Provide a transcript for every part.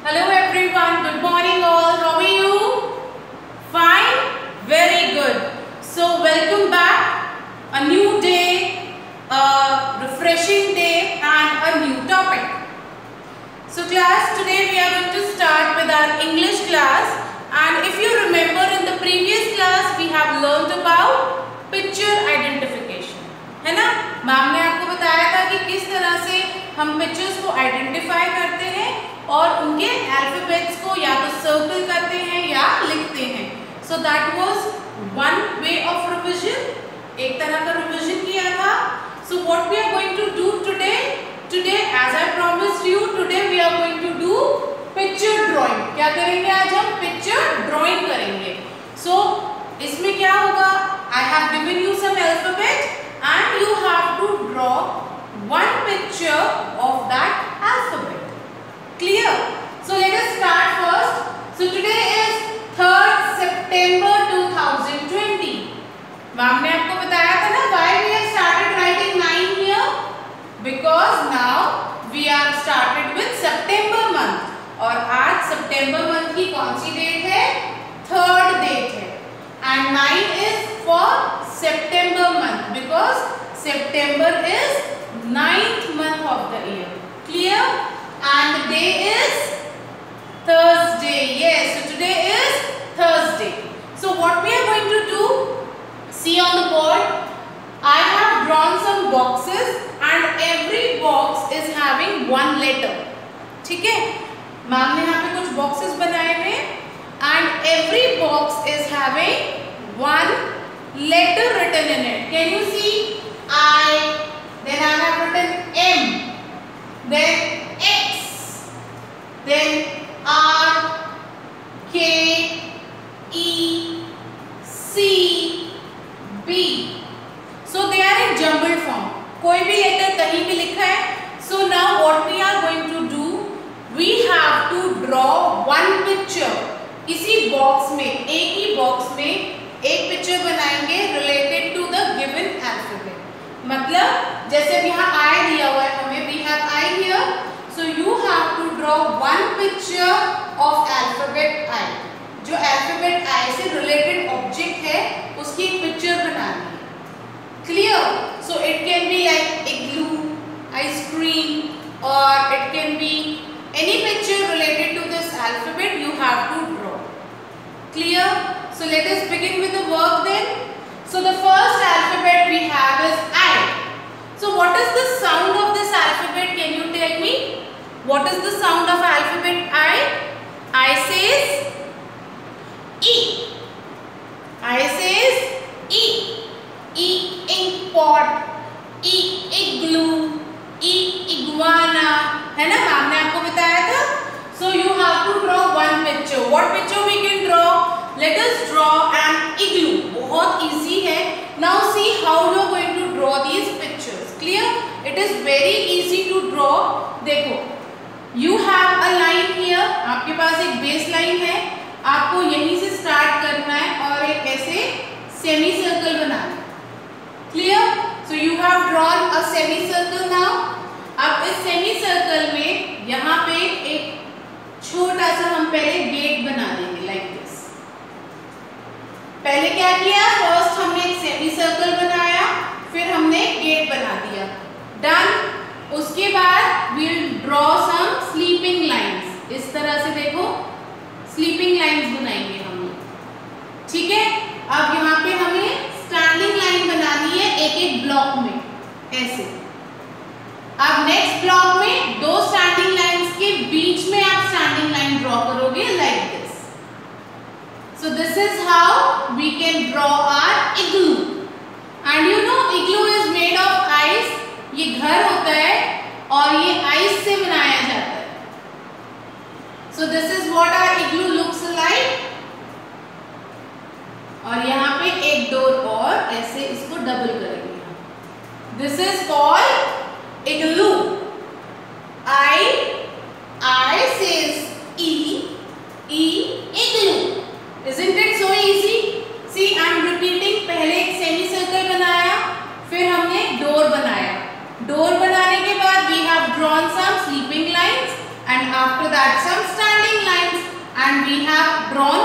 Hello everyone, good morning all. How are you? Fine? Very good. So welcome back. A new day, a refreshing day and a new topic. So class, today we are going to start with our English class, and if you remember in the previous class we have learned about picture identification. है ना? Ma'am ने आपको बताया था कि किस तरह से हम पिक्चर्स को आइडेंटिफाई करते हैं और उनके अल्फाबेट्स को या तो सर्कल करते हैं या लिखते हैं. So that was one way of revision, एक तरह का रिविजन किया था. So what we are going to do today as I promised you, today we are going to do picture drawing. क्या करेंगे आज हम? पिक्चर ड्राइंग करेंगे. सो इसमें क्या होगा? I have given you some alphabet and you have to draw one picture of that alphabet. Clear? So let us start first. So today is 3rd September 2020. Ma'am ने आपको बताया था ना why we have started writing 9 here? Because now we are started with September month. और आज September month की कौन सी date है? 3rd डेट है. And 9 is for September month because September is 9th month of the year. Clear? And the day is Thursday. Yes, so today is Thursday. So what we are going to do? See on the board, I have drawn some boxes and every box is having one letter. ठीक है? Ma'am ने यहाँ पे कुछ boxes बनाए हैं and every box is having one letter written in it. Can you see? I, then I have written M, then X, then R, K, E, C, B. So they are in jumbled form. कोई भी letter कहीं भी लिखा है. So now what we are going to do? We have to draw one picture. इसी box में, एक ही बॉक्स में एक पिक्चर बनाएंगे related to the given alphabet. मतलब जैसे अब यहाँ आई दिया हुआ है हमें, we have I here, so you have to draw one picture of alphabet I. जो अल्फाबेट आई से रिलेटेड ऑब्जेक्ट है उसकी एक पिक्चर बनानी है. Clear? So it can be like igloo, ice cream, और it can be any picture related to this alphabet you have to draw. Clear? So let us begin with the work then. So the first alphabet we have is I. So what is the sound of this alphabet? Can you tell me? What is the sound of alphabet I? I says E. I says E. E ink pot. E igloo. E iguana. है ना? Ma'am ने आपको बताया था. So you have to draw one picture. What picture we can draw? Let us draw an igloo. बहुत easy है. Now see how you are going to draw these pictures. Clear? It is very easy to draw. देखो, you have a line here. आपके पास एक base line है. आपको यहीं से start करना है और एक ऐसे सेमी सर्कल बनाना है. Clear? So you have drawn a semi circle now. अब इस सेमी सर्कल में यहाँ पे एक छोटा सा हम पहले गेट बना देंगे लाइक दिस. पहले क्या किया? फर्स्ट हमने एक सेमी सर्कल बनाया, फिर हमने गेट बना दिया. डन. उसके बाद we will draw some sleeping lines. इस तरह से देखो स्लीपिंग लाइंस बनाएंगे हम लोग. ठीक है? अब यहाँ पे हमें स्टैंडिंग लाइन बनानी है एक एक ब्लॉक में ऐसे. अब नेक्स्ट ब्लॉक में दो स्टैंडिंग लाइंस के बीच में आप स्टैंडिंग लाइन ड्रॉ करोगे like this. So this is how we can draw our igloo. And you know igloo is made of ice. ये घर होता है और ये आइस से बनाया जाता है. So this is what our igloo looks like. और यहाँ पे एक डोर और ऐसे इसको डबल करेंगे. This is called igloo. I says E, igloo. Isn't it so easy? See, I am repeating. पहले एक सेमी सर्कल बनाया, फिर हमने डोर बनाया. डोर बनाने के बाद we have drawn some sleeping lines and after that some standing lines, and we have drawn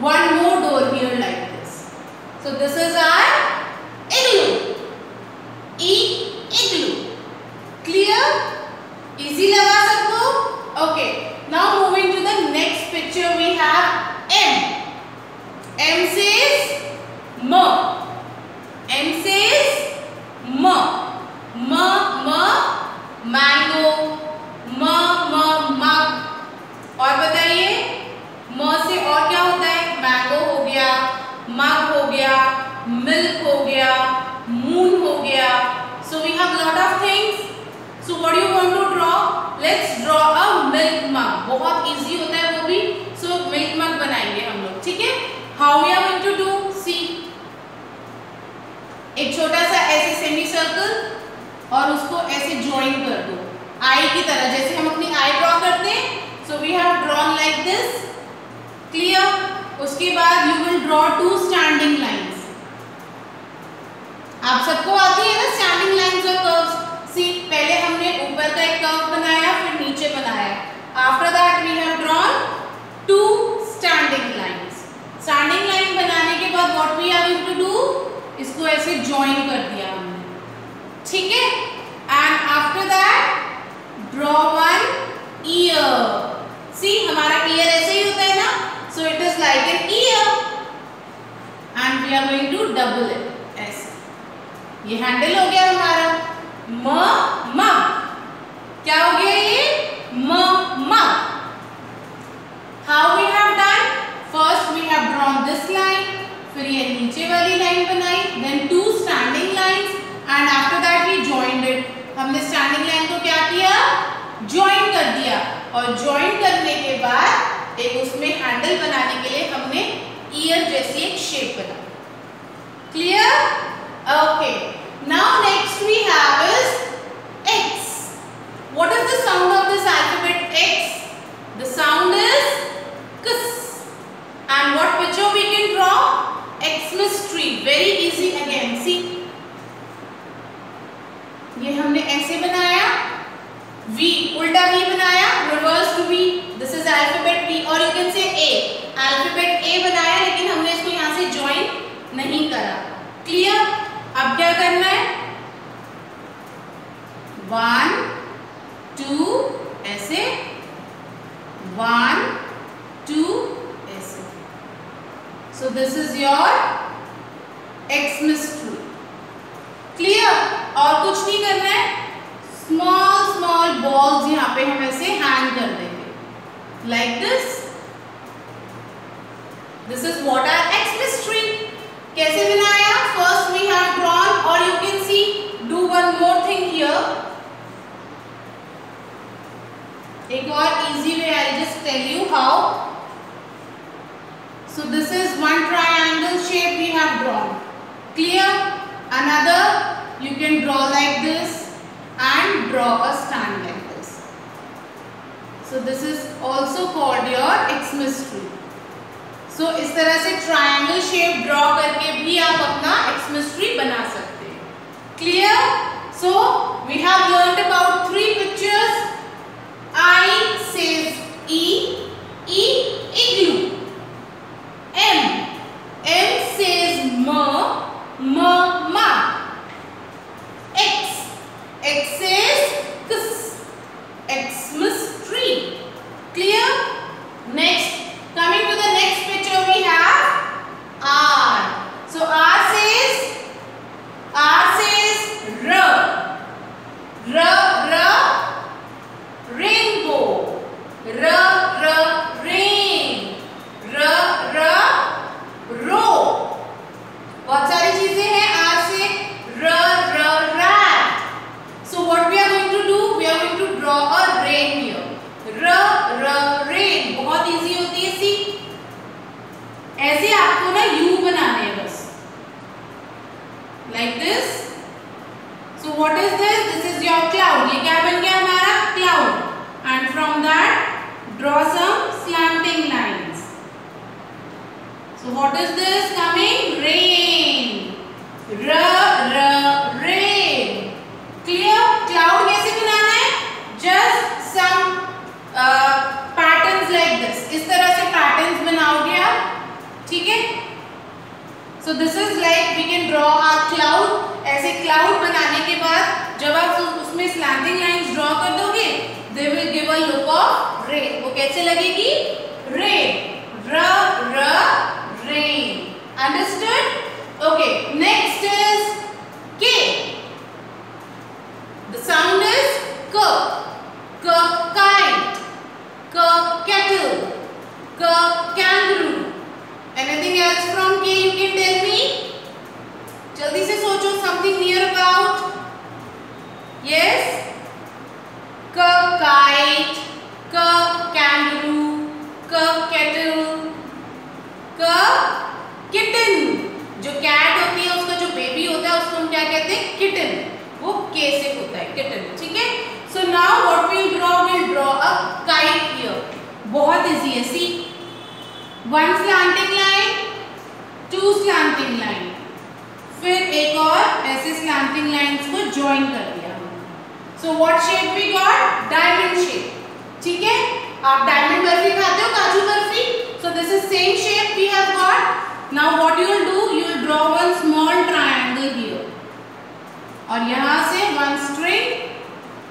one more door here like this. So this is our igloo. Igloo. Clear? Easy लगा सबको? Okay. Now moving to the next picture, we have M. M says M. M says M. Mango. Mug. और बताइए म से और क्या होता है? मैंगो हो गया, मग हो गया, मिल्क हो गया, मून हो गया. So we have lot of things. So what do you want to draw? Let's draw a milk mug. बहुत easy होता है वो भी. So milk mug बनाएंगे हम लोग, ठीक है? How we are going to do? See, एक छोटा सा ऐसे सेमी सर्कल और उसको ऐसे ज्वाइन कर दो आई की तरह, जैसे हम अपनी आई ड्रॉ करते हैं. So we have drawn like this. Clear? उसके बाद you will draw two standing lines. आप सबको आती है ना standing lines और curves? See, पहले हमने ऊपर का एक कर्व बनाया, फिर नीचे बनाया. After that we have drawn two standing lines. Standing line बनाने के बाद what we are going to do? इसको ऐसे join कर दिया हमने, ठीक है? And after that draw one ear. See, हमारा ear ऐसे ही होता है ना? So it is like an ear. And we are going to double it. ऐसे. ये handle हो गया हमारा. मग. क्या हो गया ये? मग. How we have done? First we have drawn this line. फिर ये नीचे वाली लाइन बनाई. Then two standing lines. And after that we joined it. हमने standing line को क्या किया? Join कर दिया. और join करने के बाद एक उसमें हैंडल बनाने के लिए हमने ईयर जैसी एक शेप बना. Clear? Okay. Now next we have is X. What is the sound of this alphabet X? The sound is X. And what picture we can draw? Xmas tree. Very easy again. See. ये हमने ऐसे बनाया. V, उल्टा V बनाया, reversed V. This is alphabet V, or you can say A. Alphabet A बनाया, लेकिन हमने इसको यहाँ से join नहीं करा. Clear? अब क्या करना है? 1, 2 ऐसे, 1, 2 ऐसे. So this is your Xmas tree. Clear? और कुछ नहीं करना है. small balls यहाँ पे हम ऐसे hang कर देंगे like this. This is what our Xmas tree. कैसे बनाया? First we have drawn, or you can see, do one more thing here. एक और easy way, I'll just tell you how. So this is one triangle shape we have drawn. Clear? Another you can draw like this and draw a stand like this. So this is also called your Xmas tree. So इस तरह से triangle shape draw करके भी आप अपना Xmas tree बना सकते हैं. Clear? So we have learned about 3 pictures. I says E, igloo. M says mug. X says Xmas tree. Clear? Next, coming to the next picture, we have R. So R says rainbow. Rain. Row. बहुत सारी चीजें हैं R से. rat. So what we are going to do? We are going to draw a rain here. Rain. बहुत easy होती है. See, ऐसे आपको ना U बनाने हैं बस. Like this. So what is this? This is your cloud. ये क्या बन गया हमारा? Cloud. And from that, draw some slanting lines. So what is this coming? Rain. Rain. Clear? Cloud कैसे बनाना है? Just some So this is like we can draw our cloud. ऐसे cloud बनाने के बाद जब आप उसमें slanting lines draw कर दोगे, they will give a look of rain. वो कैसे लगेगी? Rain. Rain. Understood? Okay. Next is K. The sound is K. Kite. Kettle. Kangaroo. Anything else from K you can tell me? जल्दी से सोचो, something near about. Yes? Kite, kangaroo, kettle, kitten. जो cat होती है उसका जो baby होता है उसको हम क्या कहते हैं? Kitten. वो K से होता है kitten. ठीक है? So now what we'll draw a kite here. बहुत easy है. See, one slanting line, two slanting line, फिर एक और ऐसे slanting lines को join कर दिया. So what shape we got? Diamond shape. ठीक है? आप diamond बर्फी खाते हो, काजू barfi? So this is same shape we have got. Now what you will do? You will draw one small triangle here. और यहाँ से one string,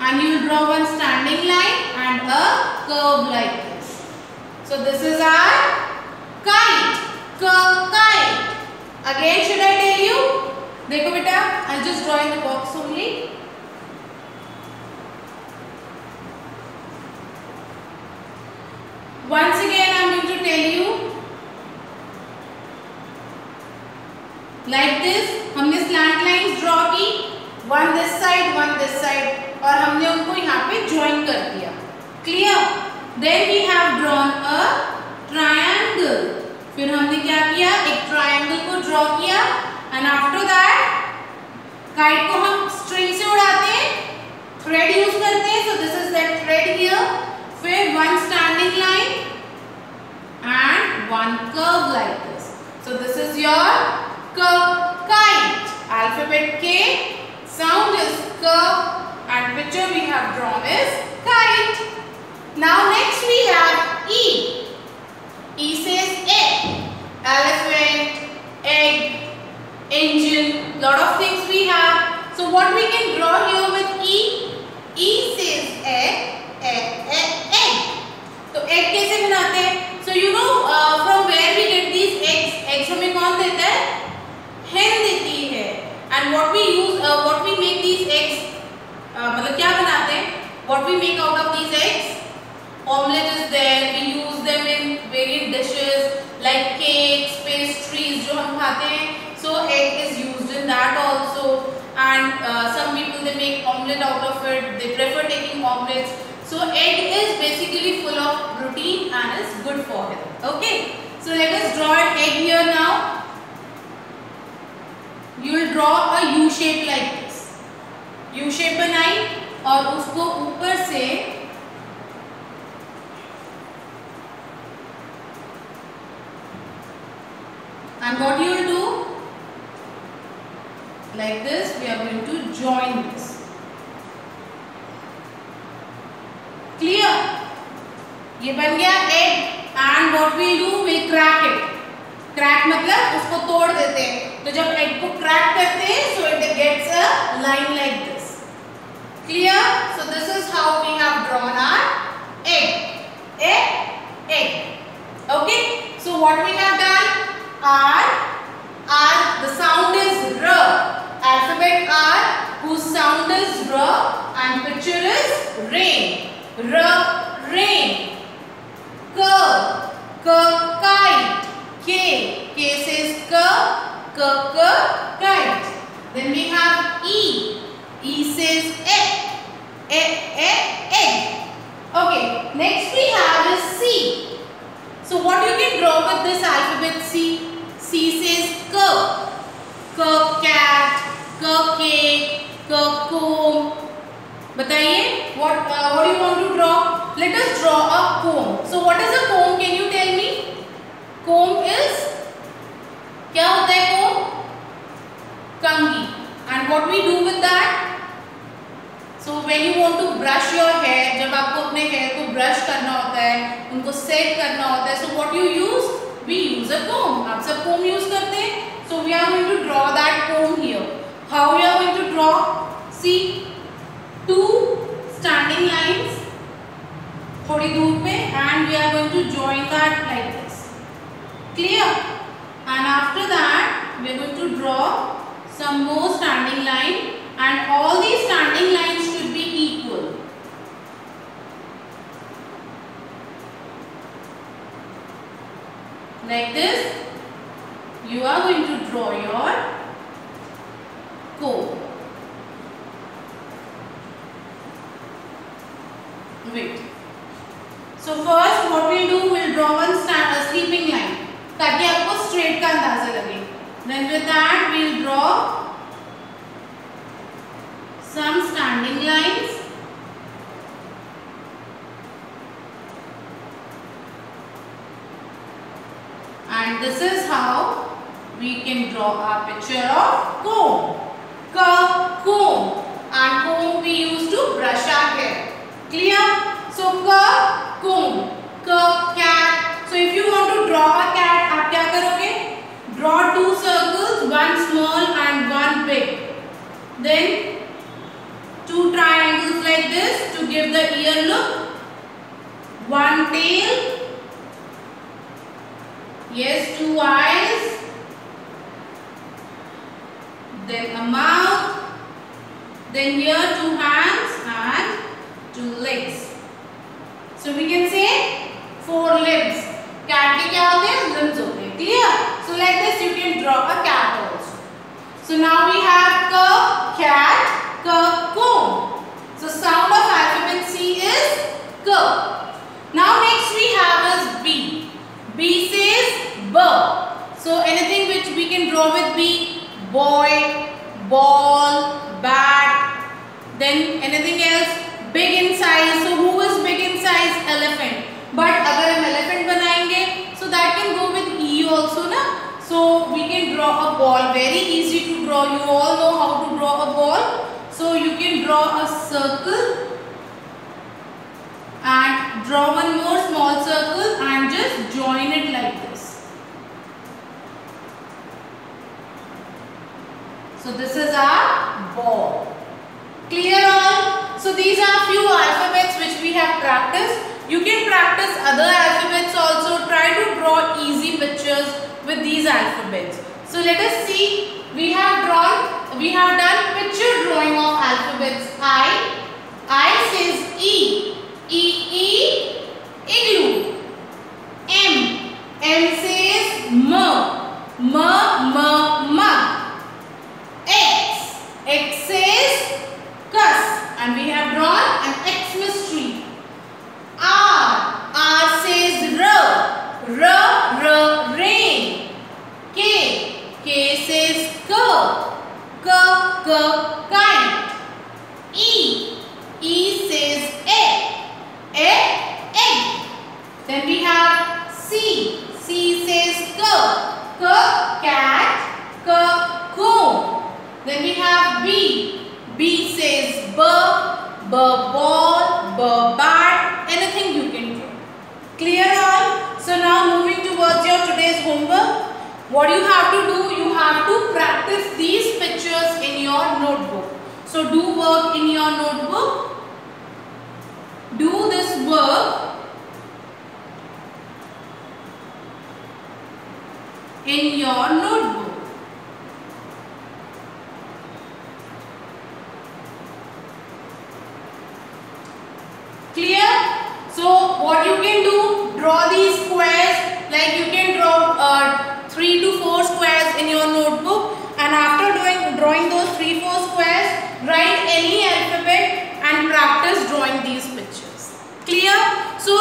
and you will draw one standing line and a curve like this. So this is our kite. Kite. Again, should I tell you? देखो बेटा, I'll just draw in the box only. Once again, I'm going to tell you. Like this, हमने slant lines draw की, one this side, और हमने उनको यहाँ पे join कर दिया. Clear? Then we have drawn a triangle. फिर हमने क्या किया? एक triangle को draw किया, and after that, kite को हम string से उड़ाते हैं, thread use करते हैं. So this is that thread here. फिर one standing line and one curve like this. So this is your kite. Alphabet K, sound is K, and picture we have drawn is kite. Now next we have E. E says egg, elephant, egg, engine, lot of things we have. So what we can draw here with E? E says egg. तो egg कैसे बनाते हैं? So you know from where we get these eggs? Eggs हमें कौन देता है? Hen देती है. And what we make these eggs? मतलब क्या बनाते हैं? What we make out of these eggs? Omelette is there. We use them in various dishes like cakes, pastries जो हम खाते हैं. So egg is used in that also. And some people they make omelette out of it. They prefer taking omelettes. So egg is basically full of protein and is good for health. Okay. So let us draw an egg here now. You will draw a U shape like this. U shape बनाई और उसको ऊपर से and what you will do? Like this, we are going to join this. Clear? ये बन गया egg and what we do? We crack it. Crack मतलब उसको तोड़ देते हैं. तो जब egg को crack करते हैं, so it gets a line like this. Clear? So this is how we have drawn our egg. Egg. Okay? So what we have done? R, the sound is R. Alphabet R, whose sound is R, and picture is rain. Rain. Kite. K says kite. Then we have E. E says egg. Okay. Next we have is C. So what you can draw with this alphabet C? C says cat, cake, comb. बताइए what do you want to draw? Let us draw a comb. So what is a comb? Can you tell me? Comb is क्या होता है comb? कंघी. And what we do with that? So when you want to brush your hair, जब आपको अपने hair को brush करना होता है, उनको set करना होता है, so what you use? We use a comb. आप सब comb use करते हैं. So we are going to draw that comb here. How we are going to draw? See, two standing lines थोड़ी दूर पे, and we are going to join that like this. Clear? And after that we are going to draw some more standing line, and all these standing lines should be equal. Like this, you are going to draw your comb. Wait. So first what we'll do, we'll draw one sleeping line ताकि आपको straight का अंदाजा लगे. Then with that we'll draw some standing lines. And this is how we can draw our picture of comb. Comb. And comb we use to brush our hair. Clear? So comb. Cat. So if you want to draw a cat, आप क्या करोगे? Draw two circles, one small and one big. Then two triangles like this to give the ear look. One tail. Yes, two eyes. Then a mouth. Then here two hands and two legs. So we can say four limbs. Cat के क्या होते हैं? Limbs होते हैं. Clear? So like this you can draw a cat also. So now we have cat, comb. So sound of alphabet C is K. Now next we have is B. B says B. So anything which we can draw with B: boy, ball, bat. Then anything else big in size. So who is big in size? Elephant. But अगर हम elephant बनाएंगे, so that can go with E also ना. So we can draw a ball. Very easy to draw. You all know how to draw a ball. So you can draw a circle and draw one more small circle and just join it like this. So this is our ball. Clear all? So these are few alphabets which we have practiced. You can practice other alphabets also. Try to draw easy pictures with these alphabets. So let us see. We have done picture drawing of alphabets. I says E. Igloo. M says mug. X says cuss, and we have drawn an Xmas tree. R says rain. K says kite. E says egg. Then we have C says cat, comb. Then we have B says ball, bat. Anything you can draw. Clear all? So now moving towards your today's homework. What you have to do, you have to practice these pictures in your notebook. So do work in your notebook. Do this work in your notebook. Clear? So what you can do, draw these squares. Like you can draw 3 to 4 squares in your notebook, and after drawing those 3-4 squares, write any alphabet and practice drawing these pictures. Clear? So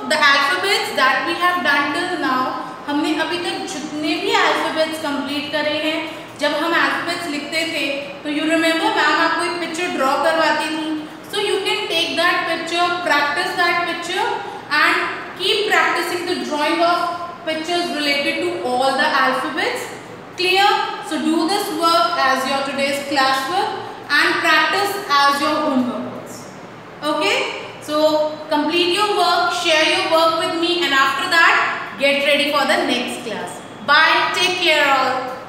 the alphabets that we have done till now, हमने अभी तक जितने भी alphabets complete करे हैं, जब हम alphabets लिखते थे तो you remember मैम आपको एक picture draw करवाती थी. So you can take that picture, practice that picture and keep practicing the drawing of pictures related to all the alphabets. Clear? So do this work as your today's class work and practice as your homework works. Okay? So complete your work, share your work with me, and after that get ready for the next class. Bye. Take care all.